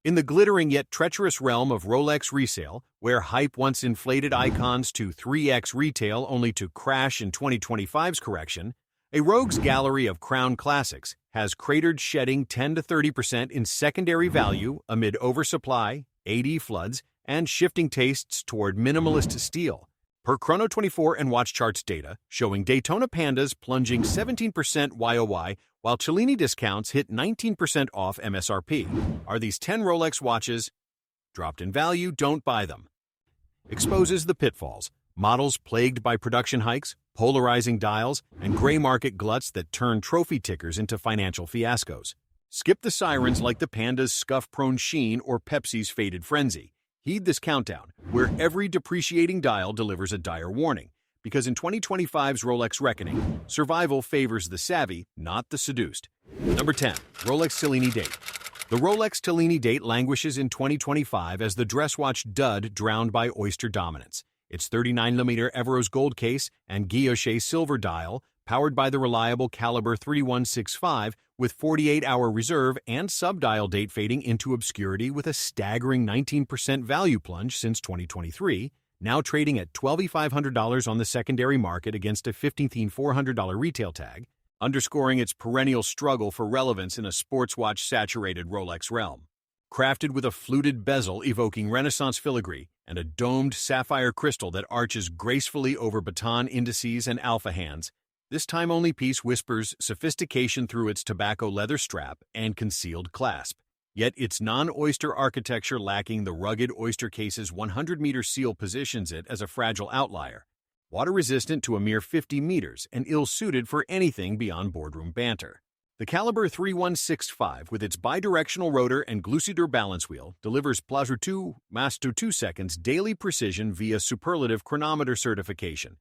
In the glittering yet treacherous realm of Rolex resale, where hype once inflated icons to 3x retail only to crash in 2025's correction, a rogues gallery of crown classics has cratered, shedding 10 to 30% in secondary value amid oversupply, AD floods, and shifting tastes toward minimalist steel. Per Chrono24 and Watch Charts data, showing Daytona Pandas plunging 17% YOY, while Cellini discounts hit 19% off MSRP. Are these 10 Rolex watches dropped in value? Don't buy them. Exposes the pitfalls. Models plagued by production hikes, polarizing dials, and gray market gluts that turn trophy tickers into financial fiascos. Skip the sirens like the Panda's scuff-prone sheen or Pepsi's faded frenzy. Heed this countdown, where every depreciating dial delivers a dire warning. Because in 2025's Rolex reckoning, survival favors the savvy, not the seduced. Number 10. Rolex Cellini Date. The Rolex Cellini Date languishes in 2025 as the dress watch dud drowned by Oyster dominance. Its 39mm Everose gold case and guilloche silver dial, powered by the reliable caliber 3165 with 48-hour reserve and sub-dial date fading into obscurity with a staggering 19% value plunge since 2023, now trading at $12,500 on the secondary market against a $15,400 retail tag, underscoring its perennial struggle for relevance in a sports watch-saturated Rolex realm. Crafted with a fluted bezel evoking Renaissance filigree and a domed sapphire crystal that arches gracefully over baton indices and alpha hands, this time-only piece whispers sophistication through its tobacco leather strap and concealed clasp. Yet its non-Oyster architecture lacking the rugged Oyster case's 100-meter seal positions it as a fragile outlier, water-resistant to a mere 50 meters and ill-suited for anything beyond boardroom banter. The caliber 3165, with its bidirectional rotor and Glucidur balance wheel, delivers Master 2 seconds daily precision via superlative chronometer certification.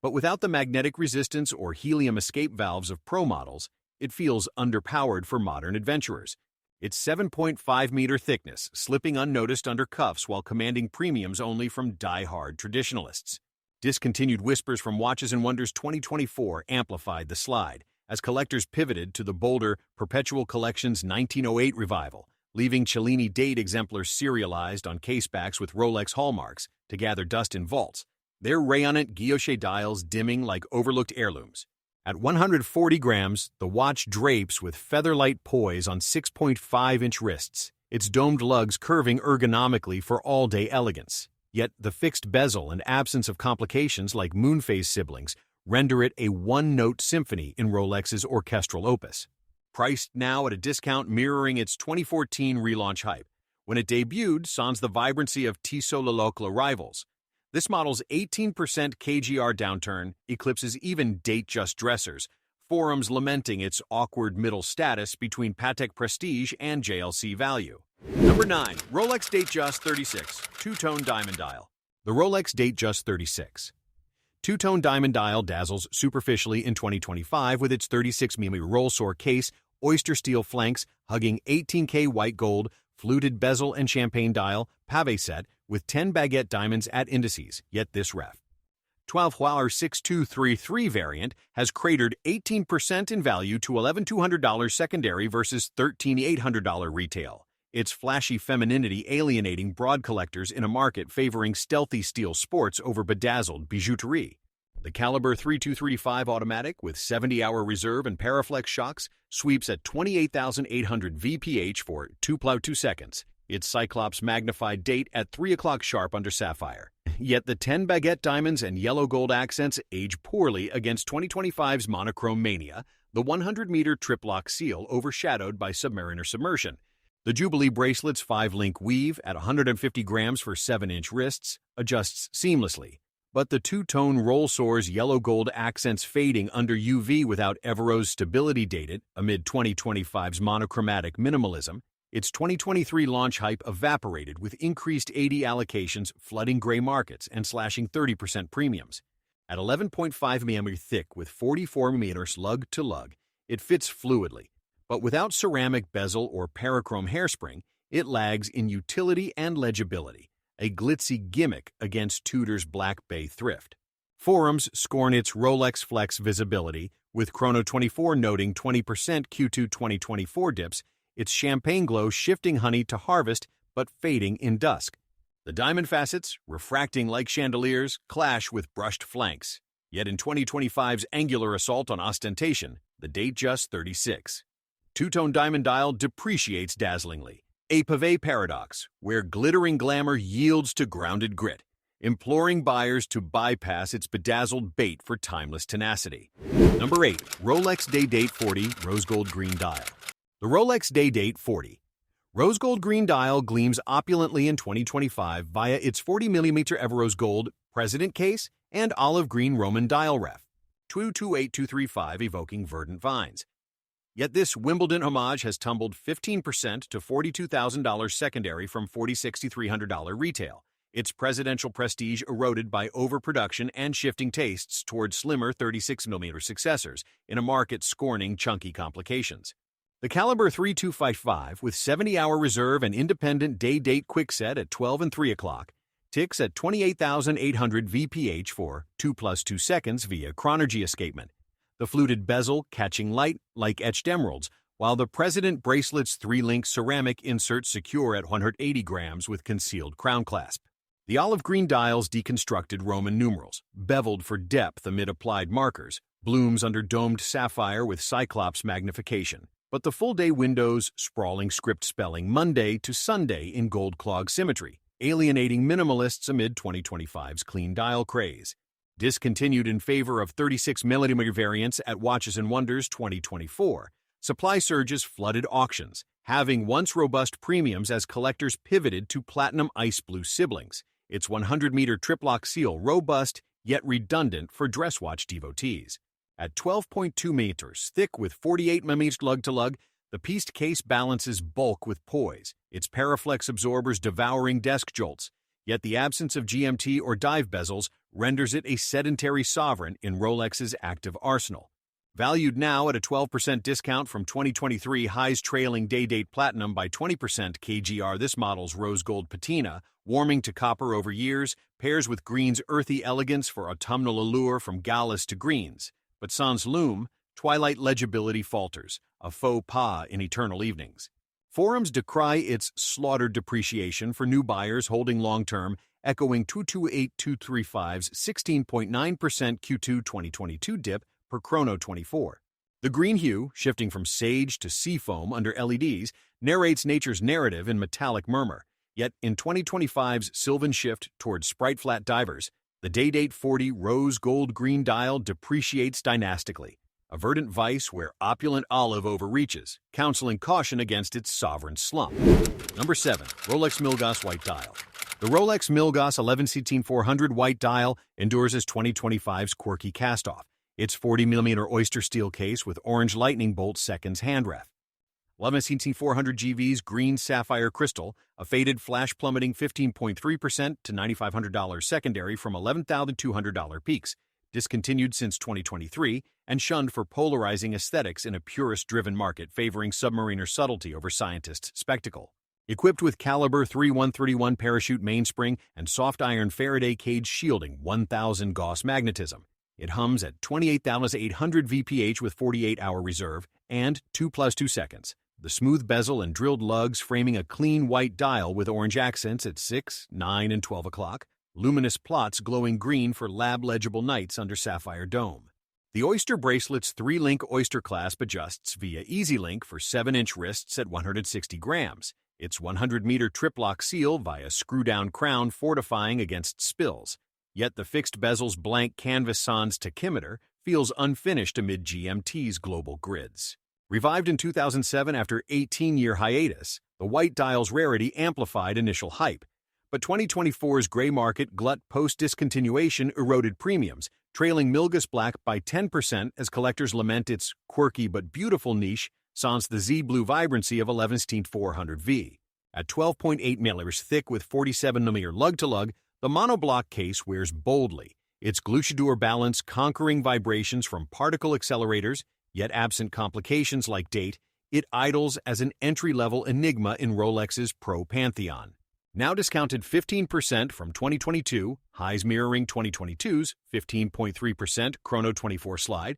But without the magnetic resistance or helium escape valves of pro models, it feels underpowered for modern adventurers. Its 7.5-meter thickness, slipping unnoticed under cuffs while commanding premiums only from die-hard traditionalists. Discontinued whispers from Watches and Wonders 2024 amplified the slide, as collectors pivoted to the bolder Perpetual Collection's 1908 revival, leaving Cellini Date exemplars serialized on casebacks with Rolex hallmarks to gather dust in vaults, their rayonnant guilloche dials dimming like overlooked heirlooms. At 140 grams, the watch drapes with feather-light poise on 6.5-inch wrists, its domed lugs curving ergonomically for all-day elegance. Yet the fixed bezel and absence of complications like moonphase siblings render it a one-note symphony in Rolex's orchestral opus. Priced now at a discount mirroring its 2014 relaunch hype, when it debuted sans the vibrancy of Tissot Lelocle rivals. This model's 18% KGR downturn eclipses even Datejust dressers, forums lamenting its awkward middle status between Patek Prestige and JLC value. Number 9. Rolex Datejust 36 Two-Tone Diamond Dial. The Rolex Datejust 36 Two-Tone Diamond Dial dazzles superficially in 2025 with its 36mm roll-sore case, Oyster steel flanks, hugging 18K white gold, fluted bezel and champagne dial, pave set, with 10 baguette diamonds at indices, yet this ref. 12-hour 6233 variant has cratered 18% in value to $11,200 secondary versus $13,800 retail. Its flashy femininity alienating broad collectors in a market favoring stealthy steel sports over bedazzled bijouterie. The caliber 3235 automatic with 70-hour reserve and Paraflex shocks sweeps at 28,800 VPH for 2 seconds. Its Cyclops magnified date at 3 o'clock sharp under sapphire. Yet the 10 baguette diamonds and yellow gold accents age poorly against 2025's monochrome mania, the 100-meter triplock seal overshadowed by Submariner submersion. The Jubilee bracelet's 5-link weave at 150 grams for 7-inch wrists adjusts seamlessly, but the two-tone roll soar's yellow gold accents fading under UV without Everose stability dated amid 2025's monochromatic minimalism. Its 2023 launch hype evaporated with increased AD allocations flooding gray markets and slashing 30% premiums. At 11.5 mm thick with 44 mm lug to lug, it fits fluidly, but without ceramic bezel or parachrome hairspring, it lags in utility and legibility, a glitzy gimmick against Tudor's Black Bay thrift. Forums scorn its Rolex Flex visibility, with Chrono24 noting 20% Q2 2024 dips its champagne glow shifting honey to harvest but fading in dusk. The diamond facets, refracting like chandeliers, clash with brushed flanks. Yet in 2025's angular assault on ostentation, the Datejust 36. Two-tone diamond dial depreciates dazzlingly. A pave paradox, where glittering glamour yields to grounded grit, imploring buyers to bypass its bedazzled bait for timeless tenacity. Number 8. Rolex Day-Date 40 Rose Gold Green Dial. The Rolex Day-Date 40 Rose Gold Green Dial gleams opulently in 2025 via its 40mm Everose Gold President case and olive green Roman dial ref, 228235 evoking verdant vines. Yet this Wimbledon homage has tumbled 15% to $42,000 secondary from $4,600 retail, its presidential prestige eroded by overproduction and shifting tastes toward slimmer 36mm successors in a market scorning chunky complications. The caliber 3255 with 70-hour reserve and independent day-date quickset at 12 and 3 o'clock ticks at 28,800 VPH for 2 + 2 seconds via Chronergy escapement. The fluted bezel catching light like etched emeralds, while the President bracelet's 3-link ceramic insert secure at 180 grams with concealed crown clasp. The olive green dial's deconstructed Roman numerals, beveled for depth amid applied markers, blooms under domed sapphire with cyclops magnification. But the full-day window's sprawling script spelling Monday to Sunday in gold clog symmetry, alienating minimalists amid 2025's clean dial craze. Discontinued in favor of 36mm variants at Watches and Wonders 2024, supply surges flooded auctions, having once robust premiums as collectors pivoted to platinum ice blue siblings, its 100-meter triplock seal robust yet redundant for dress watch devotees. At 12.2 meters thick with 48 mm lug-to-lug, the pieced case balances bulk with poise, its Paraflex absorbers devouring desk jolts, yet the absence of GMT or dive bezels renders it a sedentary sovereign in Rolex's active arsenal. Valued now at a 12% discount from 2023 highs trailing day-date platinum by 20% KGR, this model's rose gold patina, warming to copper over years, pairs with green's earthy elegance for autumnal allure from gallus to greens. But sans lume, twilight legibility falters, a faux pas in eternal evenings. Forums decry its slaughtered depreciation for new buyers holding long-term, echoing 228235's 16.9% Q2 2022 dip per Chrono 24. The green hue, shifting from sage to seafoam under LEDs, narrates nature's narrative in metallic murmur. Yet in 2025's sylvan shift toward sprite-flat divers, the Day-Date 40 Rose Gold Green Dial depreciates dynastically, a verdant vice where opulent olive overreaches, counseling caution against its sovereign slump. Number 7. Rolex Milgauss White Dial. The Rolex Milgauss 11-17400 White Dial endures as 2025's quirky cast-off, its 40mm Oyster steel case with orange lightning bolt seconds hand ref. 11-400 GV's green sapphire crystal, a faded flash plummeting 15.3% to $9,500 secondary from $11,200 peaks, discontinued since 2023 and shunned for polarizing aesthetics in a purist-driven market favoring submariner subtlety over scientist spectacle. Equipped with caliber 3131 parachute mainspring and soft iron Faraday cage shielding 1000 Gauss magnetism, it hums at 28,800 VPH with 48-hour reserve and 2 + 2 seconds. The smooth bezel and drilled lugs framing a clean white dial with orange accents at 6, 9, and 12 o'clock, luminous plots glowing green for lab-legible nights under sapphire dome. The Oyster bracelet's 3-link Oyster clasp adjusts via EasyLink for 7-inch wrists at 160 grams, its 100-meter triplock seal via screw-down crown fortifying against spills. Yet the fixed bezel's blank canvas sans tachymeter feels unfinished amid GMT's global grids. Revived in 2007 after 18-year hiatus, the white dial's rarity amplified initial hype. But 2024's gray market glut post-discontinuation eroded premiums, trailing Milgauss Black by 10% as collectors lament its quirky but beautiful niche sans the Z-blue vibrancy of 11-400V. At 12.8 mm thick with 47mm lug-to-lug, the monoblock case wears boldly, its glucidur balance conquering vibrations from particle accelerators, yet absent complications like date, it idles as an entry-level enigma in Rolex's Pro Pantheon. Now discounted 15% from 2022, highs mirroring 2022's 15.3% Chrono 24 slide,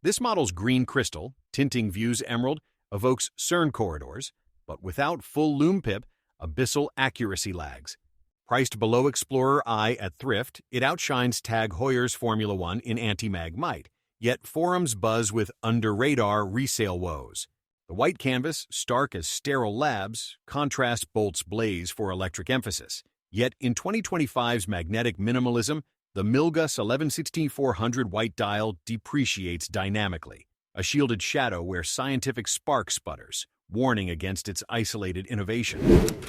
this model's green crystal, tinting views emerald, evokes CERN corridors, but without full lume pip, abyssal accuracy lags. Priced below Explorer I at thrift, it outshines Tag Heuer's Formula One in anti-mag might, yet forums buzz with under-radar resale woes. The white canvas, stark as sterile labs, contrast bolts blaze for electric emphasis. Yet in 2025's magnetic minimalism, the Milgauss 11/16-400 white dial depreciates dynamically, a shielded shadow where scientific spark sputters, warning against its isolated innovation.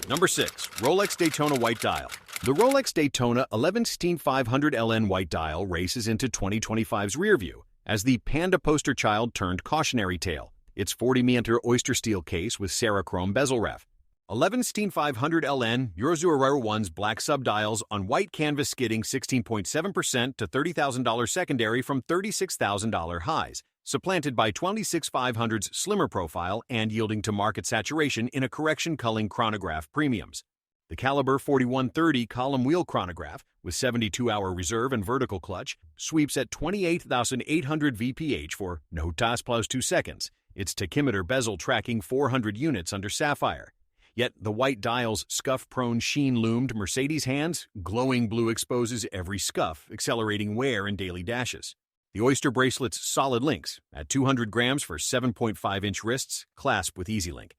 Number 6. Rolex Daytona White Dial. The Rolex Daytona 11/16-500 white dial races into 2025's rearview as the panda poster child turned cautionary tale. Its 40mm Oyster steel case with Serichrome bezel ref. 11/16-500 Eurozero 1's black subdials on white canvas skidding 16.7% to $30,000 secondary from $36,000 highs, supplanted by 26/500's slimmer profile and yielding to market saturation in a correction culling chronograph premiums. The Caliber 4130 column wheel chronograph, with 72-hour reserve and vertical clutch, sweeps at 28,800 VPH for no tas plus 2 seconds, its tachymeter bezel tracking 400 units under sapphire. Yet the white dial's scuff-prone sheen-loomed Mercedes hands, glowing blue exposes every scuff, accelerating wear in daily dashes. The Oyster bracelet's solid links, at 200 grams for 7.5-inch wrists, clasp with EasyLink.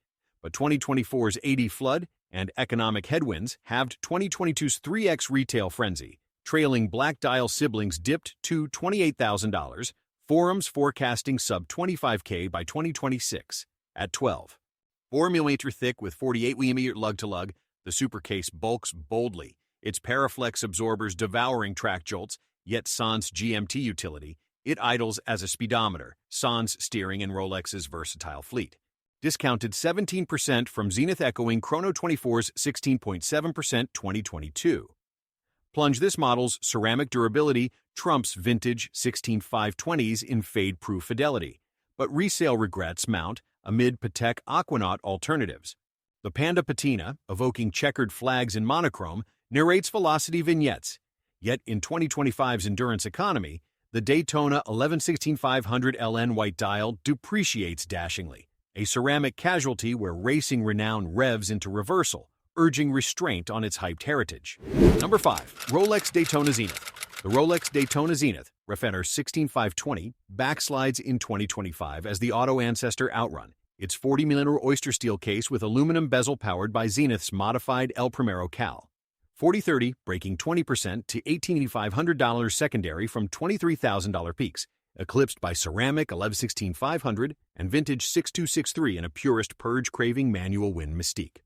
But 2024's AD flood and economic headwinds halved 2022's 3x retail frenzy, trailing black dial siblings dipped to $28,000, forums forecasting sub-25K by 2026. At 12. 4mm thick with 48mm lug-to-lug, the supercase bulks boldly, its Paraflex absorbers devouring track jolts, yet sans GMT utility, it idles as a speedometer, sans steering in Rolex's versatile fleet. Discounted 17% from Zenith echoing Chrono 24's 16.7% 2022. Plunge this model's ceramic durability trumps vintage 16.520s in fade-proof fidelity, but resale regrets mount amid Patek Aquanaut alternatives. The Panda Patina, evoking checkered flags in monochrome, narrates velocity vignettes. Yet in 2025's endurance economy, the Daytona 11/16-500 white dial depreciates dashingly, a ceramic casualty where racing renown revs into reversal, urging restraint on its hyped heritage. Number 5. Rolex Daytona Zenith. The Rolex Daytona Zenith, Refineer 16520, backslides in 2025 as the auto ancestor Outrun, its 40mm Oyster steel case with aluminum bezel powered by Zenith's modified El Primero Cal. 4030 breaking 20% to $18,500 secondary from $23,000 peaks, eclipsed by ceramic 11/16-500 and vintage 6263 in a purist purge-craving manual wind mystique.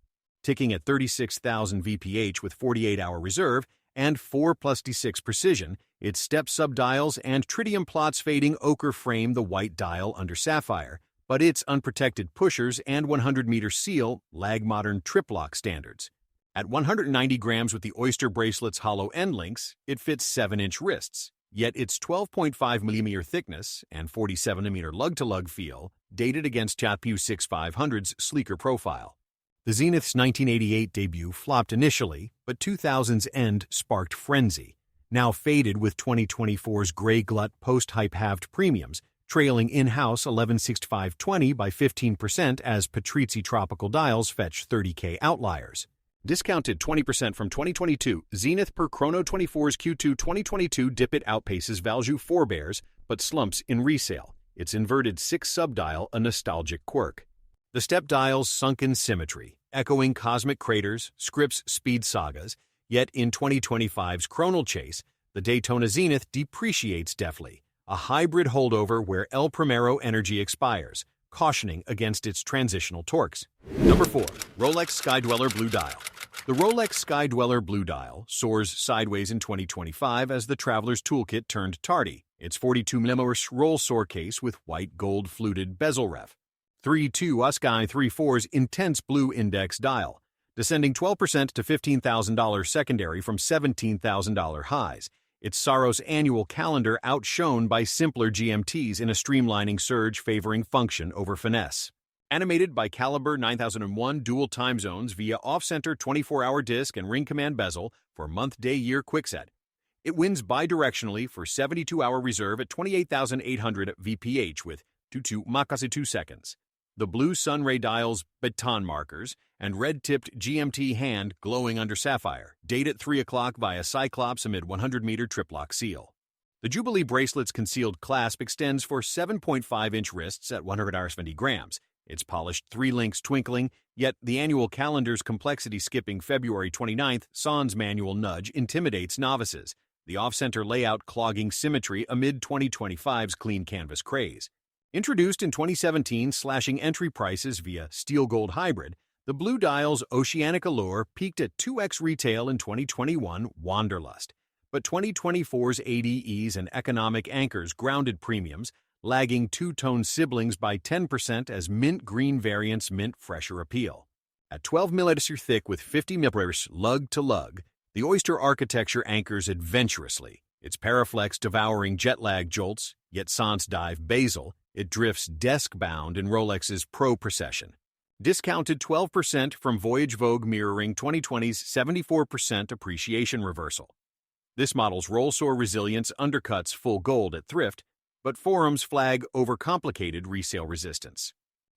Ticking at 36,000 VPH with 48-hour reserve and 4+D6 precision, its step subdials and tritium plots fading ochre frame the white dial under sapphire, but its unprotected pushers and 100-meter seal lag modern triplock standards. At 190 grams with the Oyster bracelet's hollow end links, it fits 7-inch wrists, yet its 12.5mm thickness and 47mm lug-to-lug feel dated against Chapu 6500's sleeker profile. The Zenith's 1988 debut flopped initially, but 2000's end sparked frenzy, now faded with 2024's gray glut post-hype halved premiums, trailing in-house 11/6520 by 15% as Patrizzi tropical dials fetch 30K outliers. Discounted 20% from 2022, Zenith per Chrono 24's Q2 2022 dip it outpaces Valjoux forebears, but slumps in resale, its inverted 6 subdial a nostalgic quirk. The step dial's sunken symmetry, echoing cosmic craters, scripts speed sagas, yet in 2025's Chronal Chase, the Daytona Zenith depreciates deftly, a hybrid holdover where El Primero energy expires, cautioning against its transitional torques. Number 4. Rolex Skydweller Blue Dial. The Rolex Skydweller Blue Dial soars sideways in 2025 as the Traveler's Toolkit turned tardy, its 42mm roll soar case with white gold fluted bezel ref. 3.2 Uskai 3.4's intense blue index dial, descending 12% to $15,000 secondary from $17,000 highs, its Saros annual calendar outshone by simpler GMTs in a streamlining surge favoring function over finesse. Animated by Caliber 9001 dual time zones via off-center 24-hour disc and ring command bezel for month-day-year quickset, it wins bidirectionally for 72-hour reserve at 28,800 VPH with 2.2 Makase 2 seconds. The blue sunray dial's baton markers, and red-tipped GMT hand glowing under sapphire, date at 3 o'clock via Cyclops amid 100-meter triplock seal. The Jubilee bracelet's concealed clasp extends for 7.5-inch wrists at 170 grams. Its polished 3 links twinkling, yet the annual calendar's complexity skipping February 29th, sans manual nudge intimidates novices, the off-center layout clogging symmetry amid 2025's clean canvas craze. Introduced in 2017, slashing entry prices via steel gold hybrid, the blue dial's oceanic allure peaked at 2x retail in 2021 Wanderlust, but 2024's ADEs and economic anchors grounded premiums, lagging two-tone siblings by 10% as mint green variants mint fresher appeal. At 12 mm thick with 50 mm lug to lug, the Oyster architecture anchors adventurously. Its paraflex devouring jet lag jolts, yet sans dive basal, it drifts desk-bound in Rolex's Pro Procession. Discounted 12% from Voyage Vogue mirroring 2020's 74% appreciation reversal. This model's roll-soar resilience undercuts full gold at thrift, but forums flag overcomplicated resale resistance.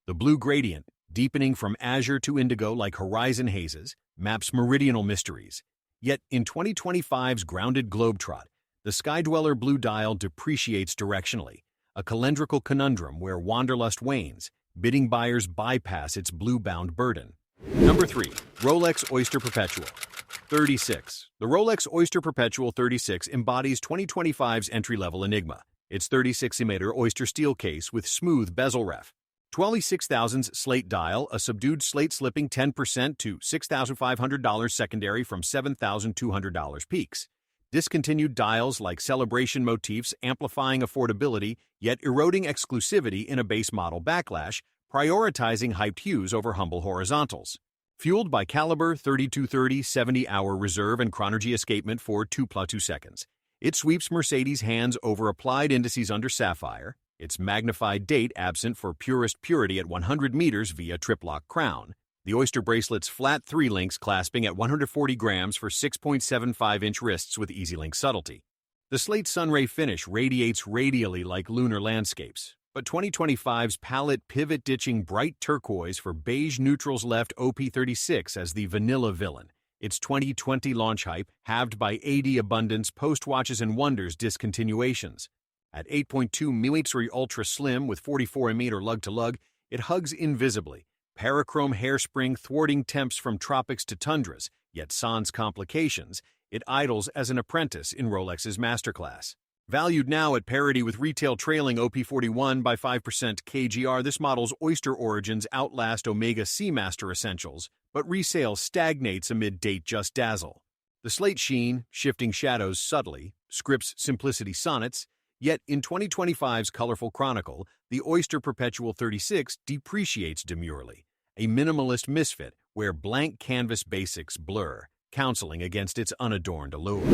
The blue gradient, deepening from azure to indigo like horizon hazes, maps meridional mysteries. Yet in 2025's grounded globetrot, the Skydweller blue dial depreciates directionally, a calendrical conundrum where wanderlust wanes, bidding buyers bypass its blue-bound burden. Number 3. Rolex Oyster Perpetual 36. The Rolex Oyster Perpetual 36 embodies 2025's entry-level enigma, its 36mm Oyster steel case with smooth bezel ref. 26,000's slate dial, a subdued slate slipping 10% to $6,500 secondary from $7,200 peaks. Discontinued dials like celebration motifs amplifying affordability, yet eroding exclusivity in a base model backlash, prioritizing hyped hues over humble horizontals. Fueled by Caliber 3230 70-hour reserve and Chronergy escapement for 2+2 seconds. It sweeps Mercedes' hands over applied indices under sapphire, its magnified date absent for purest purity at 100 meters via triplock crown. The Oyster bracelet's flat 3 links clasping at 140 grams for 6.75-inch wrists with EasyLink subtlety. The slate sunray finish radiates radially like lunar landscapes, but 2025's palette pivot ditching bright turquoise for beige neutrals left OP36 as the vanilla villain. Its 2020 launch hype halved by AD abundance post-watches and wonders discontinuations. At 8.2 mm ultra slim with 44mm lug-to-lug, it hugs invisibly, parachrome hairspring thwarting temps from tropics to tundras, yet sans complications, it idles as an apprentice in Rolex's masterclass. Valued now at parity with retail trailing OP41 by 5% KGR, this model's Oyster origins outlast Omega C-Master essentials, but resale stagnates amid Datejust dazzle. The slate sheen, shifting shadows subtly, scripts simplicity sonnets, yet in 2025's colorful chronicle, the Oyster Perpetual 36 depreciates demurely, a minimalist misfit where blank canvas basics blur, counseling against its unadorned allure.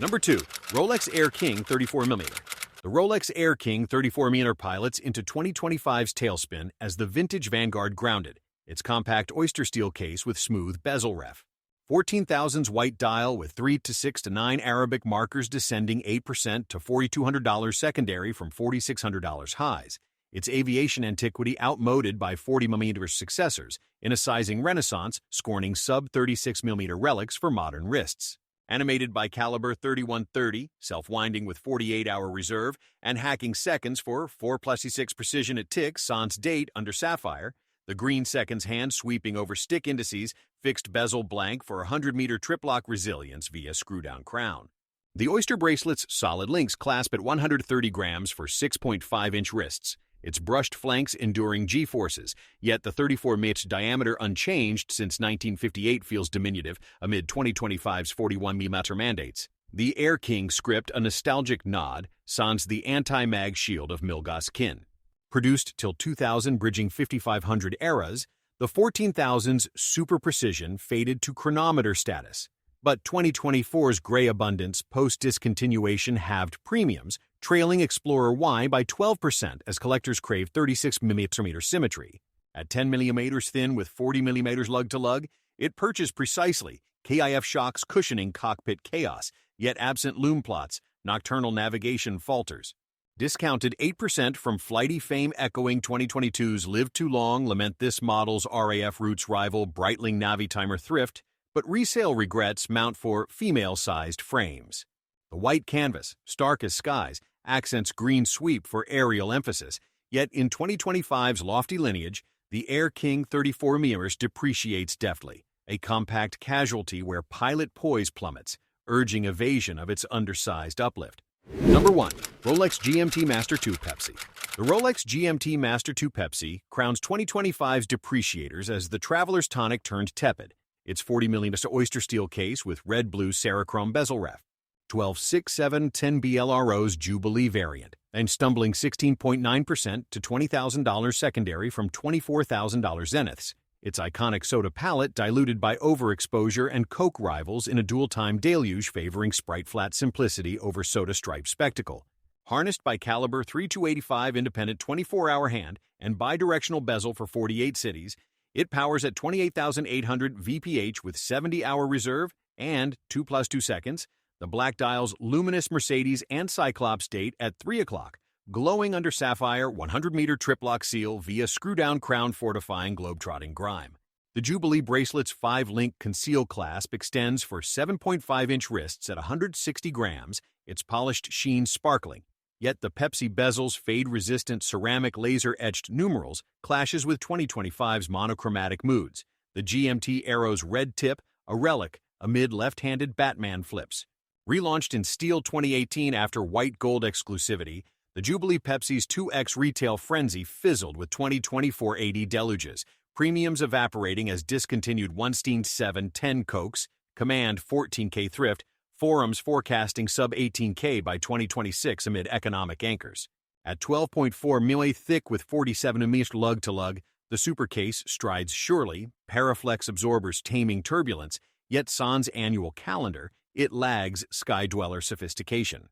Number 2. Rolex Air-King 34mm. The Rolex Air-King 34mm pilots into 2025's tailspin as the vintage Vanguard grounded, its compact Oyster steel case with smooth bezel ref. 14,000's white dial with 3 to 6 to 9 Arabic markers descending 8% to $4,200 secondary from $4,600 highs. Its aviation antiquity outmoded by 40mm successors in a sizing renaissance, scorning sub-36mm relics for modern wrists. Animated by Caliber 3130, self-winding with 48-hour reserve, and hacking seconds for 4+6 precision at tick sans date under sapphire, the green seconds hand sweeping over stick indices, fixed bezel blank for 100-meter triplock resilience via screw-down crown. The Oyster bracelet's solid links clasp at 130 grams for 6.5-inch wrists, its brushed flanks enduring G-forces, yet the 34mm diameter unchanged since 1958 feels diminutive amid 2025's 41mm mandates. The Air-King script a nostalgic nod, sans the anti-mag shield of Milgauss kin. Produced till 2000 bridging 5500 eras, the 14,000's super precision faded to chronometer status. But 2024's gray abundance post-discontinuation halved premiums, trailing Explorer Y by 12% as collectors crave 36mm symmetry. At 10mm thin with 40mm lug-to-lug, it perches precisely, KIF shocks cushioning cockpit chaos, yet absent loom plots, nocturnal navigation falters. Discounted 8% from flighty fame echoing 2022's Live Too Long, lament this model's RAF Roots rival Breitling Navitimer Thrift, but resale regrets mount for female-sized frames. The white canvas, stark as skies, accents green sweep for aerial emphasis, yet in 2025's lofty lineage, the Air-King 34mm depreciates deftly, a compact casualty where pilot poise plummets, urging evasion of its undersized uplift. Number 1. Rolex GMT-Master 2 Pepsi. The Rolex GMT-Master 2 Pepsi crowns 2025's depreciators as the traveler's tonic turned tepid. Its 40mm Oyster steel case with red-blue Serichrome bezel ref, 12.6710 BLRO's Jubilee variant, and stumbling 16.9% to $20,000 secondary from $24,000 Zeniths. Its iconic soda palette diluted by overexposure and Coke rivals in a dual-time deluge favoring Sprite flat simplicity over soda stripe spectacle. Harnessed by caliber 3-285 independent 24-hour hand and bidirectional bezel for 48 cities, it powers at 28,800 VPH with 70-hour reserve and 2+2 seconds. The black dial's luminous Mercedes and Cyclops date at 3 o'clock, glowing under sapphire 100-meter triplock seal via screw-down crown fortifying globetrotting grime. The Jubilee bracelet's 5-link conceal clasp extends for 7.5-inch wrists at 160 grams, its polished sheen sparkling. Yet the Pepsi bezel's fade-resistant ceramic laser-etched numerals clashes with 2025's monochromatic moods. The GMT Aero's red tip, a relic amid left-handed Batman flips. Relaunched in steel 2018 after white gold exclusivity, the Jubilee Pepsi's 2X retail frenzy fizzled with 2024 AD deluges, premiums evaporating as discontinued Weinstein 710 Cokes, Command 14K thrift, forums forecasting sub-18K by 2026 amid economic anchors. At 12.4 mm thick with 47 mm lug-to-lug, the supercase strides surely, Paraflex absorbers taming turbulence, yet sans annual calendar, it lags Sky Dweller sophistication.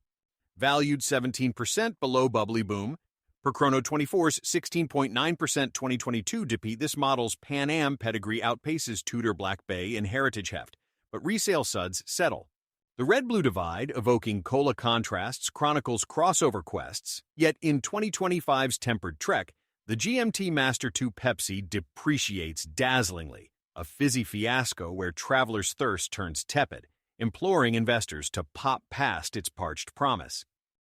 Valued 17% below Bubbly Boom. Per Chrono 24's 16.9% 2022 DP, this model's Pan Am pedigree outpaces Tudor Black Bay and Heritage heft, but resale suds settle. The red-blue divide, evoking cola contrasts, chronicles crossover quests, yet in 2025's tempered trek, the GMT-Master 2 Pepsi depreciates dazzlingly, a fizzy fiasco where traveler's thirst turns tepid, imploring investors to pop past its parched promise.